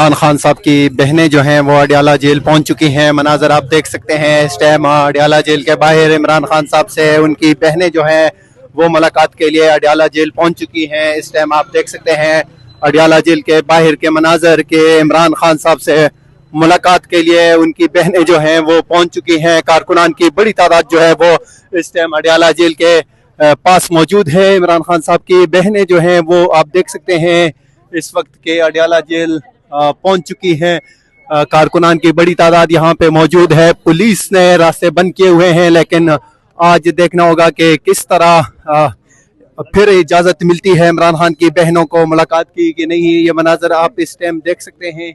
इमरान खान साहब की बहनें जो हैं वो अडियाला जेल पहुंच चुकी हैं। मनाजर आप देख सकते हैं इस टाइम अडियाला जेल के बाहर इमरान खान साहब से उनकी बहनें जो हैं वो मुलाकात के लिए अडियाला जेल पहुंच चुकी हैं। इस टाइम आप देख सकते हैं अडियाला जेल के बाहर के मनाजर के इमरान खान साहब से मुलाकात के लिए उनकी बहनें जो हैं वो पहुंच चुकी हैं। कारकुनान की बड़ी तादाद जो है वो इस टाइम अडियाला जेल के पास मौजूद है। इमरान खान साहब की बहनें जो हैं वो आप देख सकते हैं इस वक्त के अडियाला जेल पहुंच चुकी हैं। कारकुनान की बड़ी तादाद यहाँ पे मौजूद है। पुलिस ने रास्ते बंद किए हुए हैं, लेकिन आज देखना होगा कि किस तरह फिर इजाज़त मिलती है इमरान खान की बहनों को मुलाकात की कि नहीं। ये मनाजर आप इस टाइम देख सकते हैं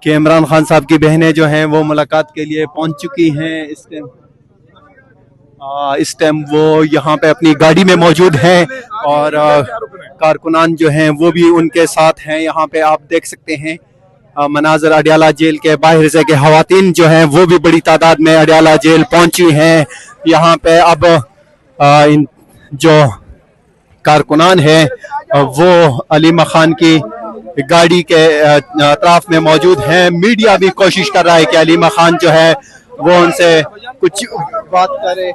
कि इमरान खान साहब की बहनें जो हैं वो मुलाकात के लिए पहुंच चुकी हैं। इस टाइम वो यहाँ पे अपनी गाड़ी में मौजूद हैं और कारकुनान जो हैं वो भी उनके साथ हैं। यहाँ पे आप देख सकते हैं मनाजर अडियाला जेल के बाहर से कि खवातीन जो हैं वो भी बड़ी तादाद में अडियाला जेल पहुंची हैं। यहाँ पे अब इन जो कारकुनान है वो अलीमा खान की गाड़ी के अतराफ में मौजूद हैं। मीडिया भी कोशिश कर रहा है कि अलीमा खान जो है वो उनसे कुछ बात करे,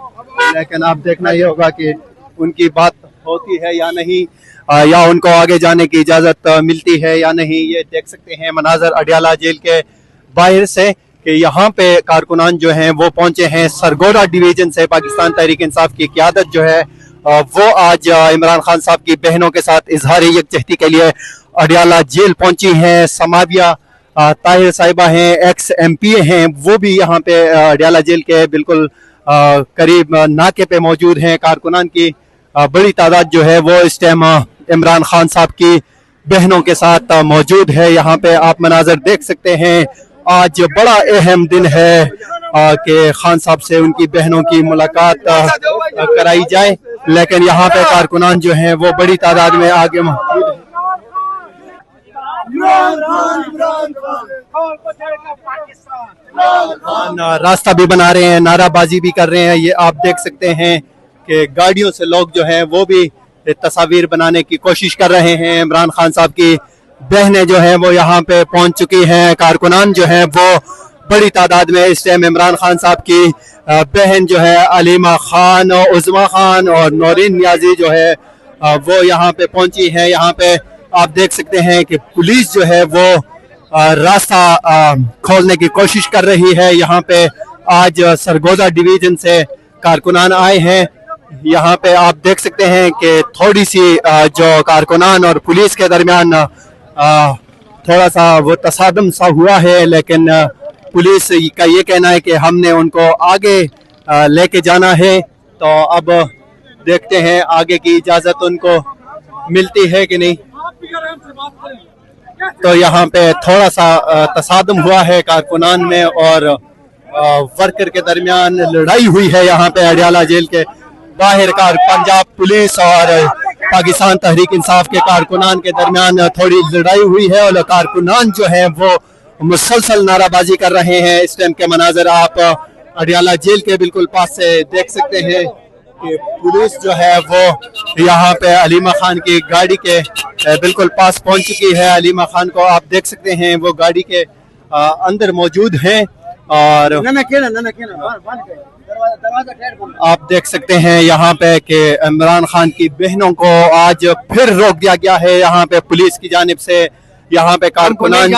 लेकिन आप देखना ये होगा कि उनकी बात होती है या नहीं, या उनको आगे जाने की इजाज़त मिलती है या नहीं। ये देख सकते हैं मनाजर अडियाला जेल के बाहर से कि यहाँ पे कारकुनान जो हैं वो पहुंचे हैं। सरगोदा डिवीजन से पाकिस्तान तहरीक इंसाफ की क़यादत जो है वो आज इमरान खान साहब की बहनों के साथ इजहार यकजहती के लिए अडियाला जेल पहुंची हैं। समाविया ताहिर साहिबा हैं, एक्स MP हैं, वो भी यहाँ पे अडियाला जेल के बिल्कुल करीब नाके पे मौजूद हैं। कारकुनान की बड़ी तादाद जो है वो इस टाइम इमरान खान साहब की बहनों के साथ मौजूद है। यहाँ पे आप मनाजर देख सकते हैं। आज बड़ा अहम दिन है कि खान साहब से उनकी बहनों की मुलाकात कराई जाए, लेकिन यहाँ पे कारकुनान जो हैं वो बड़ी तादाद में आगे मौजूद हैं। रास्ता भी बना रहे हैं, नाराबाजी भी कर रहे हैं। ये आप देख सकते हैं कि गाड़ियों से लोग जो हैं वो भी तस्वीर बनाने की कोशिश कर रहे हैं। इमरान खान साहब की बहनें जो हैं वो यहाँ पे पहुंच चुकी हैं। कारकुनान जो हैं वो बड़ी तादाद में इस टाइम इमरान खान साहब की बहन जो है अलीमा खान, उज़मा खान और नौरीन नियाजी जो है वो यहाँ पे पहुंची है। यहाँ पे आप देख सकते हैं कि पुलिस जो है वो रास्ता खोलने की कोशिश कर रही है। यहाँ पे आज सरगोदा डिवीजन से कारकुनान आए हैं। यहाँ पे आप देख सकते हैं कि थोड़ी सी जो कारकुनान और पुलिस के दरमियान थोड़ा सा वो तसादम सा हुआ है, लेकिन पुलिस का ये कहना है कि हमने उनको आगे लेके जाना है। तो अब देखते हैं आगे की इजाज़त उनको मिलती है कि नहीं। तो यहाँ पे थोड़ा सा तसादम हुआ है कारकुनान में और वर्कर के दरमियान लड़ाई हुई है। यहाँ पे अडियाला जेल के बाहर पंजाब पुलिस और पाकिस्तान तहरीक इंसाफ के कारकुनान के दरमियान थोड़ी लड़ाई हुई है और कारकुनान जो है वो मुसलसल नाराबाजी कर रहे हैं। इस टाइम के मनाजर आप अडियाला जेल के बिल्कुल पास से देख सकते हैं कि पुलिस जो है वो यहाँ पे अलीमा खान की गाड़ी के बिल्कुल पास पहुंच चुकी है। अलीमा खान को आप देख सकते हैं वो गाड़ी के अंदर मौजूद हैं और आप देख सकते हैं यहाँ पे कि इमरान खान की बहनों को आज फिर रोक दिया गया है यहाँ पे पुलिस की जानिब से। यहाँ पे कारकुनान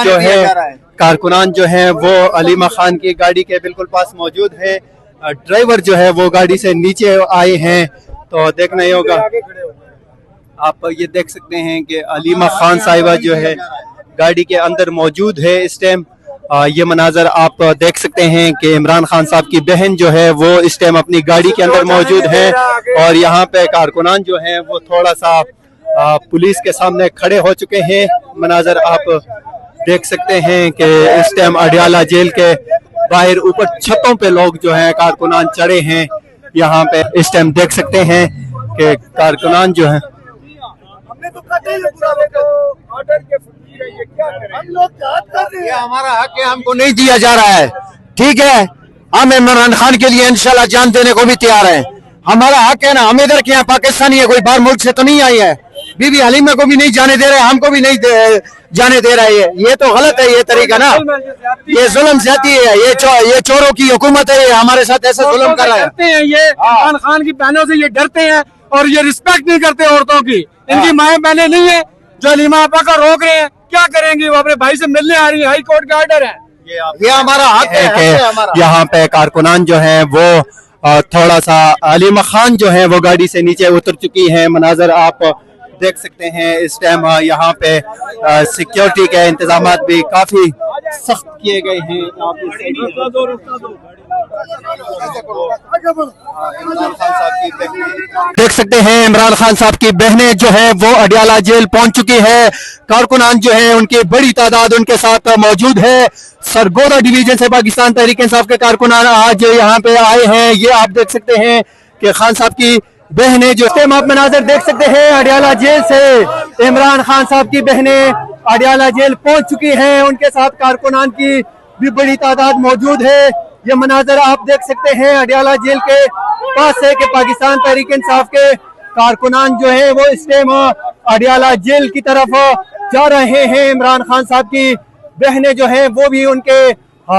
जो है वो अलीमा खान की गाड़ी के बिल्कुल पास मौजूद है। ड्राइवर जो है वो गाड़ी से नीचे आए हैं। तो देखना ही होगा, आप ये देख सकते हैं कि अलीमा खान साहिबा जो है गाड़ी के अंदर मौजूद है इस टाइम। ये मनाजर आप देख सकते हैं कि इमरान खान साहब की बहन जो है वो इस टाइम अपनी गाड़ी के अंदर मौजूद है और यहाँ पे कारकुनान जो है वो थोड़ा सा पुलिस के सामने खड़े हो चुके हैं। मनाजर आप देख सकते हैं कि इस टाइम अडियाला जेल के बाहर ऊपर छतों पे लोग जो हैं कारकुनान चढ़े हैं। यहाँ पे इस टाइम देख सकते हैं कि कारकुनान जो है ये हमारा हक है, हमको नहीं दिया जा रहा है। ठीक है, हम इमरान खान के लिए इंशाल्लाह जान देने को भी तैयार हैं। हमारा हक है ना, हम इधर के यहाँ पाकिस्तानी है, कोई बाहर मुल्क से तो नहीं आई है। बीबी हलीमा को भी नहीं जाने दे रहे, हमको भी नहीं जाने दे रहा है। ये तो गलत है ये तरीका ना, ये जुल्म ज्यादती है, ये चोरों की हुकूमत है, ये हमारे साथ ऐसा जुल्म कर रहा है। ये इमरान खान की बहनों से ये डरते हैं और ये रिस्पेक्ट नहीं करते औरतों की। इनकी माएँ बहनें नहीं है जो हलीमा आपा का रोक रहे हैं, क्या करेंगी? वो अपने भाई से मिलने आ रही है, हाई कोर्ट का ऑर्डर है। ये हमारा हक है हमारा। यहाँ पे कारकुनान जो है वो थोड़ा सा हलीमा खान जो है वो गाड़ी से नीचे उतर चुकी है। मनाजर आप देख सकते हैं इस टाइम यहाँ पे सिक्योरिटी के इंतजाम भी काफी सख्त किए गए हैं। आप देख सकते हैं इमरान खान साहब की बहनें जो है वो अडियाला जेल पहुंच चुकी है। कारकुनान जो है उनकी बड़ी तादाद उनके साथ मौजूद है। सरगोदा डिवीजन से पाकिस्तान तहरीक इंसाफ के कारकुनान आज यहाँ पे आए हैं। ये आप देख सकते हैं कि खान साहब की बहनें जो आप मनाजर देख सकते हैं अडियाला जेल से इमरान खान साहब की बहनें अडियाला जेल पहुंच चुकी हैं। उनके साथ कारकुनान की भी बड़ी तादाद मौजूद है। ये मनाजर आप देख सकते हैं अडियाला जेल के पास है कि पाकिस्तान तहरीक इंसाफ के कारकुनान जो है वो इस टाइम अडियाला जेल की तरफ जा रहे हैं। इमरान खान साहब की बहनें जो है वो भी उनके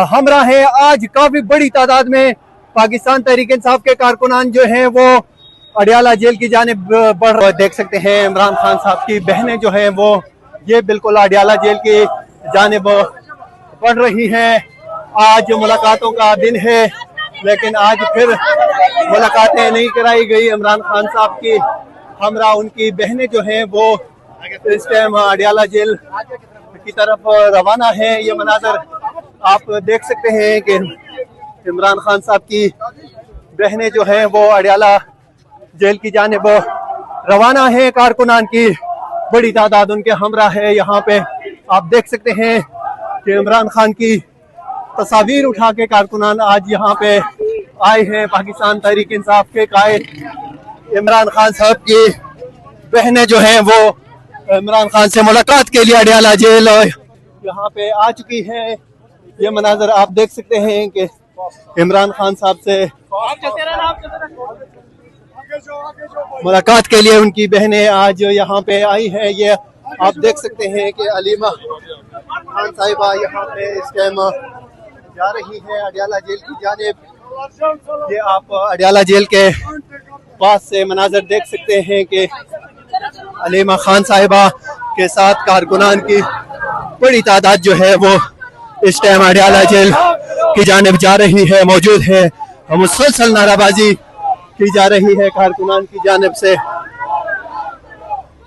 हमरा हैं। आज काफी बड़ी तादाद में पाकिस्तान तहरीक इंसाफ के कारकुनान जो है वो अडियाला जेल की जानिब बढ़ रहे। देख सकते हैं इमरान खान साहब की बहनें जो हैं वो ये बिल्कुल अडियाला जेल की जानिब बढ़ रही हैं। आज मुलाकातों का दिन है लेकिन आज फिर मुलाकातें नहीं कराई गई। इमरान खान साहब की हमरा उनकी बहनें जो हैं वो इस टाइम अडियाला जेल की तरफ रवाना है। ये मनाजर आप देख सकते हैं कि इमरान खान साहब की बहनें जो हैं वो अडियाला जेल की जानिब रवाना है। कारकुनान की बड़ी तादाद उनके हमरा है। यहाँ पे आप देख सकते हैं कि इमरान खान की तस्वीर उठा के कारकुनान आज यहाँ पे आए हैं। पाकिस्तान तहरीक इंसाफ के कायद इमरान खान साहब की बहनें जो हैं वो इमरान खान से मुलाकात के लिए अडियाला जेल यहाँ पे आ चुकी हैं। ये मनाजर आप देख सकते हैं कि इमरान खान साहब से मुलाकात के लिए उनकी बहनें आज यहाँ पे आई हैं। ये आप देख सकते हैं कि अलीमा खान साहिबा यहाँ पे इस टाइम जा रही है अडियाला जेल की जानिब। ये आप अडियाला जेल के पास से मनाजर देख सकते हैं कि अलीमा खान साहिबा के साथ कारकुनान की बड़ी तादाद जो है वो इस टाइम अडियाला जेल की जानिब जा रही है, मौजूद है। मुसलसल नाराबाजी की जा रही है कारकुनान की जानिब से।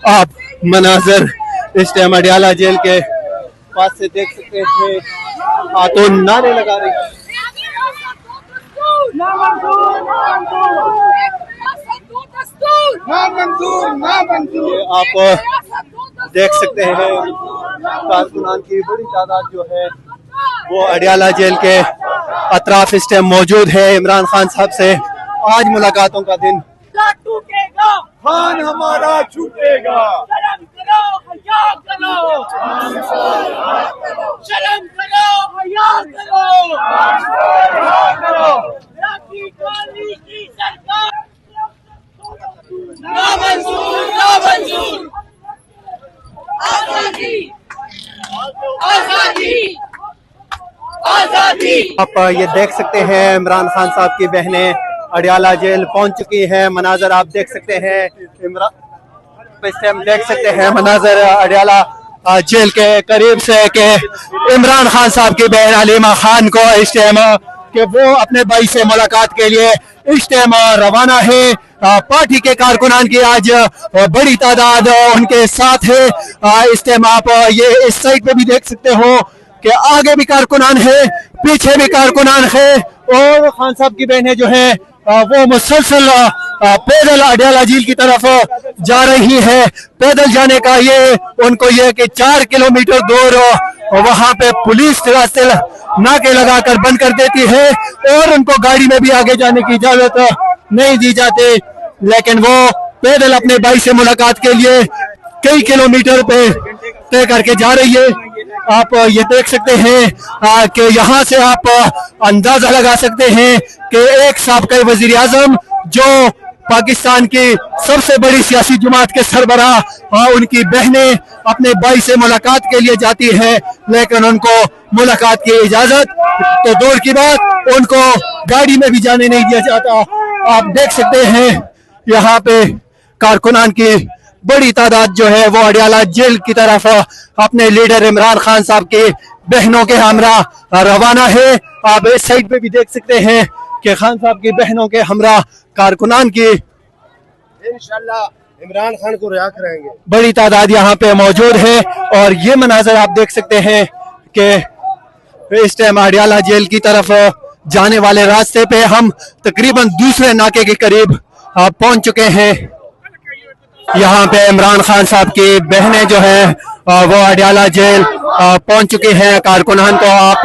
आप मनाजर इस टाइम अडियाला जेल के पास से देख सकते थे। खातून नारे लगा रही है। आप देख सकते हैं कारकुनान की बड़ी तादाद जो है वो अडियाला जेल के अतराफ इस टाइम मौजूद है। इमरान खान साहब से आज मुलाकातों का दिन। टूटेगा खान हमारा छूटेगा। शर्म करो हया करो, शर्म करो हया करो। राखी गांधी की सरकार नामंजूर नामंजूर। आजादी आजादी आजादी। आप ये देख सकते हैं इमरान खान साहब की बहनें अडियाला जेल पहुंच चुकी हैं। मनाजर आप देख सकते हैं इस टाइम देख सकते हैं मनाजर अडियाला जेल के करीब से कि इमरान खान साहब की बहन अलीमा खान को इस टाइम कि वो अपने भाई से मुलाकात के लिए इस टाइम रवाना है। पार्टी के कारकुनान की आज बड़ी तादाद उनके साथ है। इस टाइम आप ये इस साइड पे भी देख सकते हो कि आगे भी कारकुनान है, पीछे भी कारकुनान है और खान साहब की बहनें जो हैं वो मुसलसल पैदल अडियाला झील की तरफ जा रही है। पैदल जाने का ये उनको ये कि 4 किलोमीटर दूर वहां पे पुलिस रास्ते नाके लगाकर बंद कर देती है और उनको गाड़ी में भी आगे जाने की इजाजत नहीं दी जाती, लेकिन वो पैदल अपने भाई से मुलाकात के लिए कई किलोमीटर पे तय करके जा रही है। आप ये देख सकते हैं कि यहाँ से आप अंदाजा लगा सकते हैं कि एक साबिक़ वज़ीर आज़म जो पाकिस्तान की सबसे बड़ी सियासी जमात के सरबराह उनकी बहनें अपने भाई से मुलाकात के लिए जाती है, लेकिन उनको मुलाकात की इजाजत तो दूर की बात, उनको गाड़ी में भी जाने नहीं दिया जाता। आप देख सकते हैं यहाँ पे कारकुनान की बड़ी तादाद जो है वो अडियाला जेल की तरफ अपने लीडर इमरान खान साहब के बहनों के हमरा रवाना है। आप इस साइड पे भी देख सकते हैं कि खान साहब की बहनों के हमरा कारकुनान की इंशाल्लाह इमरान खान को रिहा कराएंगे, बड़ी तादाद यहाँ पे मौजूद है। और ये मनाजर आप देख सकते हैं कि इस टाइम अडियाला जेल की तरफ जाने वाले रास्ते पे हम तकरीबन दूसरे नाके के करीब पहुंच चुके हैं। यहाँ पे इमरान खान साहब की बहनें जो है वो अडियाला जेल पहुंच चुकी हैं। कारकुनान को आप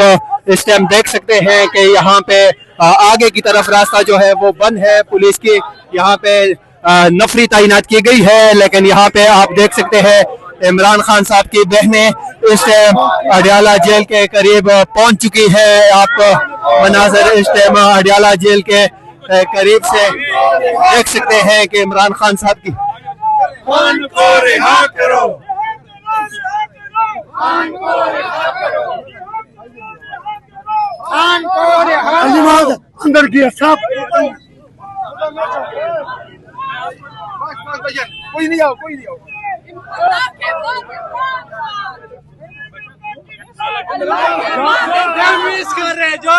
इस टाइम देख सकते हैं कि यहाँ पे आगे की तरफ रास्ता जो है वो बंद है, पुलिस की यहाँ पे नफरी तैनात की गई है। लेकिन यहाँ पे आप देख सकते हैं इमरान खान साहब की बहनें इस टाइम अडियाला जेल के करीब पहुंच चुकी है। आप मनाजर इस टाइम अडियाला जेल के करीब से देख सकते हैं कि इमरान खान साहब की खान को रिहा करो, अंदर किया साहब, कोई नहीं आओ, कोई नहीं आओ। कर रहे जो